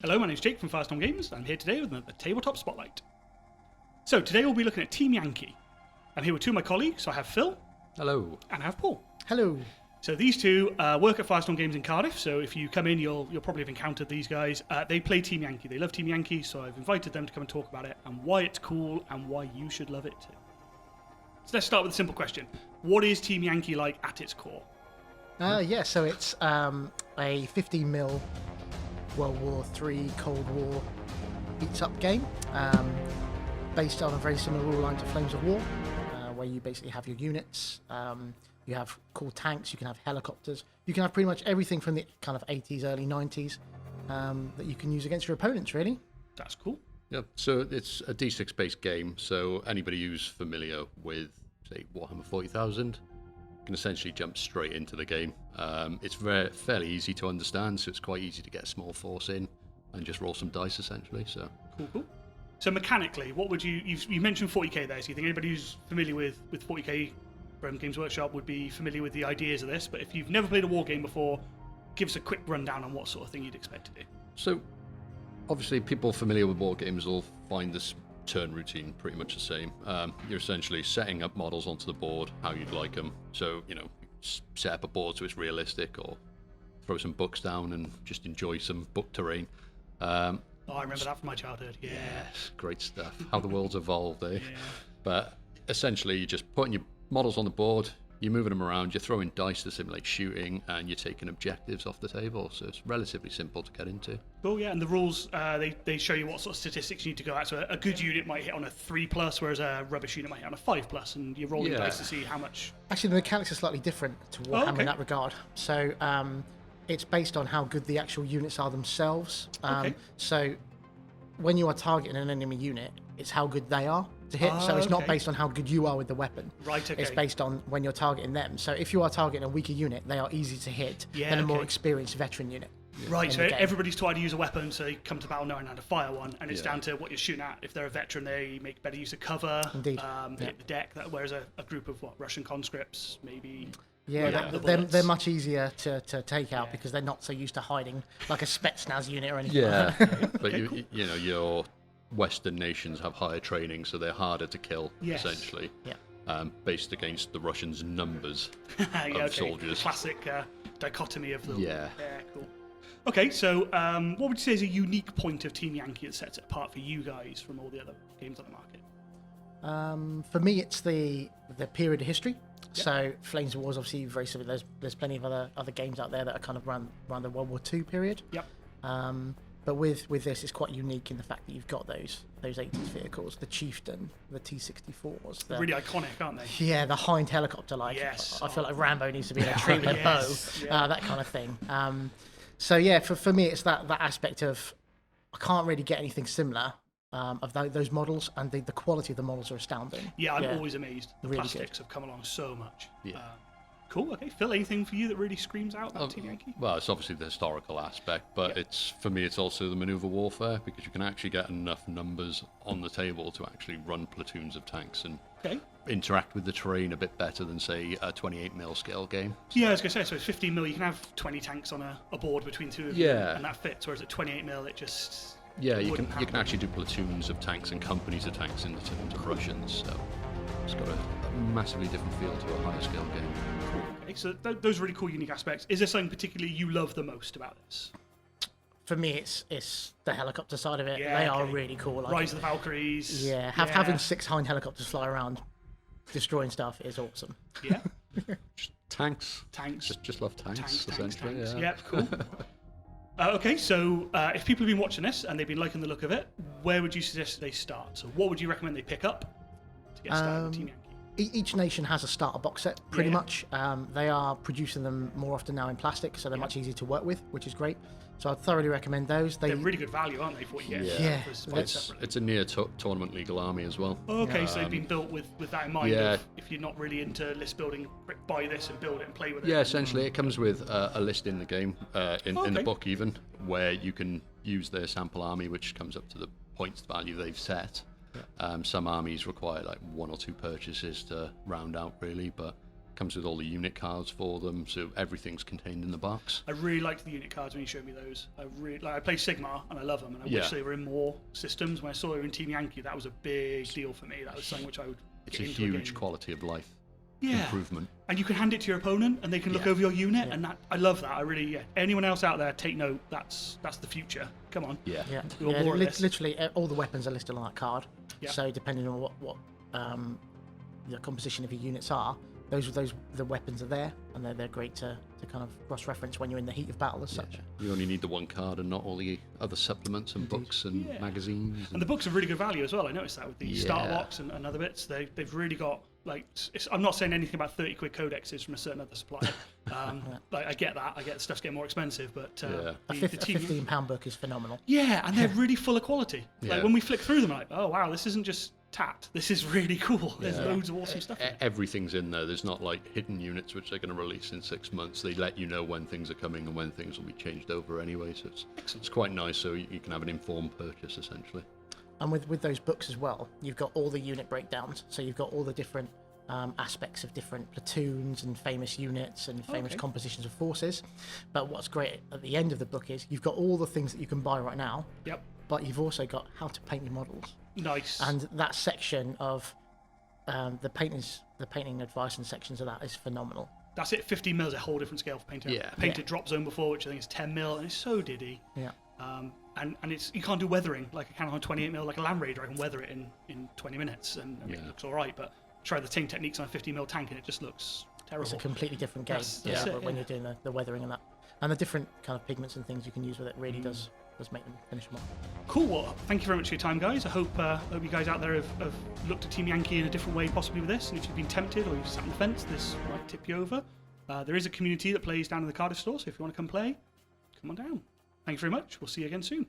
Hello, my name's Jake from Firestorm Games. I'm here today with another Tabletop Spotlight. So today we'll be looking at Team Yankee. I'm here with two of my colleagues. So I have Phil. Hello. And I have Paul. Hello. So these two work at Firestorm Games in Cardiff. So if you come in, you'll probably have encountered these guys. They play Team Yankee. They love Team Yankee, so I've invited them to come and talk about it and why it's cool and why you should love it too. So let's start with a simple question. What is Team Yankee like at its core? So it's a 15mm World War III Cold War beats-up game, based on a very similar rule line to Flames of War, where you basically have your units, you have cool tanks, you can have helicopters, you can have pretty much everything from the kind of 80s, early 90s that you can use against your opponents, really. That's cool. Yep. So it's a D6 based game. So anybody who's familiar with, say, Warhammer 40,000 can essentially jump straight into the game. It's fairly easy to understand, so it's quite easy to get a small force in and just roll some dice essentially. So Cool. So mechanically, what would you mentioned 40k there, so you think anybody who's familiar with 40k from Games Workshop would be familiar with the ideas of this, but if you've never played a war game before, give us a quick rundown on what sort of thing you'd expect to do. So obviously people familiar with war games will find this turn routine pretty much the same. You're essentially setting up models onto the board how you'd like them. So, set up a board so it's realistic, or throw some books down and just enjoy some book terrain. I remember that from my childhood. Yeah. Yes, great stuff. How the world's evolved, eh? Yeah. But essentially, you're just putting your models on the board, you're moving them around, you're throwing dice to simulate shooting, and you're taking objectives off the table. So it's relatively simple to get into. Cool, yeah, and the rules, they show you what sort of statistics you need to go at. So a good unit might hit on a 3+, whereas a rubbish unit might hit on a 5+, and you're rolling dice to see how much... Actually, the mechanics are slightly different to Warhammer in that regard. So it's based on how good the actual units are themselves. So when you are targeting an enemy unit, it's how good they are to hit. So it's not based on how good you are with the weapon. Right, okay. It's based on when you're targeting them. So if you are targeting a weaker unit, they are easy to hit than a more experienced veteran unit. Right, so everybody's taught how to use a weapon, so they come to battle knowing how to fire one, and it's down to what you're shooting at. If they're a veteran, they make better use of cover. Indeed. They hit the deck, whereas a group of, Russian conscripts, maybe... Yeah, they're much easier to take out because they're not so used to hiding like a Spetsnaz unit or anything like that. But your Western nations have higher training, so they're harder to kill, essentially. Yeah. Based against the Russians' numbers of soldiers. Classic dichotomy of them. Yeah. Yeah, cool. Okay, so what would you say is a unique point of Team Yankee that sets it apart for you guys from all the other games on the market? For me, it's the period of history. Yep. So Flames of War is obviously very similar. There's plenty of other games out there that are kind of around the World War II period. Yep. But with this, it's quite unique in the fact that you've got those 80s vehicles, the Chieftain, the T-64s. Really iconic, aren't they? Yeah, the Hind helicopter. Yes. I feel like Rambo needs to be in a tree with a bow, that kind of thing. For me, it's that aspect of I can't really get anything similar. Of those models, and the quality of the models are astounding. Yeah, I'm always amazed. The really plastics have come along so much. Yeah. Cool. Okay, Phil, anything for you that really screams out about Team Yankee? Well, it's obviously the historical aspect, but for me, it's also the maneuver warfare, because you can actually get enough numbers on the table to actually run platoons of tanks and interact with the terrain a bit better than, say, a 28mm scale game. Yeah, I was going to say, so it's 15mm, you can have 20 tanks on a board between two of you, and that fits, whereas at 28mm, it just... Yeah, you can actually do platoons of tanks and companies of tanks in the terms of Russians, so it's got a massively different feel to a higher scale game. Cool. Okay, so those are really cool, unique aspects. Is there something particularly you love the most about this? For me, it's the helicopter side of it. They are really cool. Rise of the Valkyries. Yeah, having 6 Hind helicopters fly around destroying stuff is awesome. Yeah. Just tanks. Just love tanks essentially. Tanks. Yeah. Yep, cool. Okay, so if people have been watching this and they've been liking the look of it, where would you suggest they start? So what would you recommend they pick up to get started with Team Yankee? Each nation has a starter box set, pretty much. They are producing them more often now in plastic, so they're much easier to work with, which is great. So I'd thoroughly recommend those. They're really good value, aren't they, for what you get? Yeah. It's a near tournament legal army as well. Okay, so they've been built with that in mind. If you're not really into list building, buy this and build it and play with it. Yeah, essentially it comes with a list in the game, in the book even, where you can use their sample army, which comes up to the points value they've set. Some armies require like 1 or 2 purchases to round out, really, but Comes with all the unit cards for them, so everything's contained in the box. I really liked the unit cards when you showed me those. I play Sigmar and I love them, and I wish they were in more systems. When I saw they were in Team Yankee, that was a big deal for me. That was something which I would. It's a huge quality of life improvement. And you can hand it to your opponent, and they can look over your unit, and I love that. I really, Anyone else out there, take note. That's the future. Come on. Yeah. We want more of this. Literally, all the weapons are listed on that card. Yeah. So depending on what the composition of your units are, the weapons are there, and they're great to kind of cross-reference when you're in the heat of battle as such. You only need the one card and not all the other supplements and books and magazines. And the books are really good value as well. I noticed that with the starter box and other bits. They've really got, like, I'm not saying anything about 30 quid codexes from a certain other supplier. Like, I get that. I get stuff's getting more expensive, but A £15 book is phenomenal. Yeah, and they're really full of quality. Like, when we flick through them, I'm like, oh wow, this isn't just tapped. This is really cool. There's loads of awesome stuff in it. Everything's in there. There's not like hidden units which they're going to release in 6 months. They let you know when things are coming and when things will be changed over anyway. So it's quite nice. So you can have an informed purchase essentially. And with those books as well, you've got all the unit breakdowns. So you've got all the different aspects of different platoons and famous units and famous compositions of forces. But what's great at the end of the book is you've got all the things that you can buy right now. Yep. But you've also got how to paint your models. Nice. And that section of the painting advice and sections of that is phenomenal. That's it. 15 mil is a whole different scale for painting. Yeah. Painted drop zone before, which I think is 10 mil, and it's so diddy. Yeah. And it's, you can't do weathering like I can on 28 mil, like a Land Raider. I can weather it in 20 minutes, and it looks all right. But try the same techniques on a 50 mil tank, and it just looks terrible. It's a completely different game. When you're doing the weathering and that, and the different kind of pigments and things you can use with it really does make them finish them off. Cool. Well, thank you very much for your time, guys. I hope you guys out there have looked at Team Yankee in a different way possibly with this, and if you've been tempted or you've sat on the fence, this might tip you over. There is a community that plays down in the Cardiff store, so if you want to come play, come on down. Thank you very much. We'll see you again soon.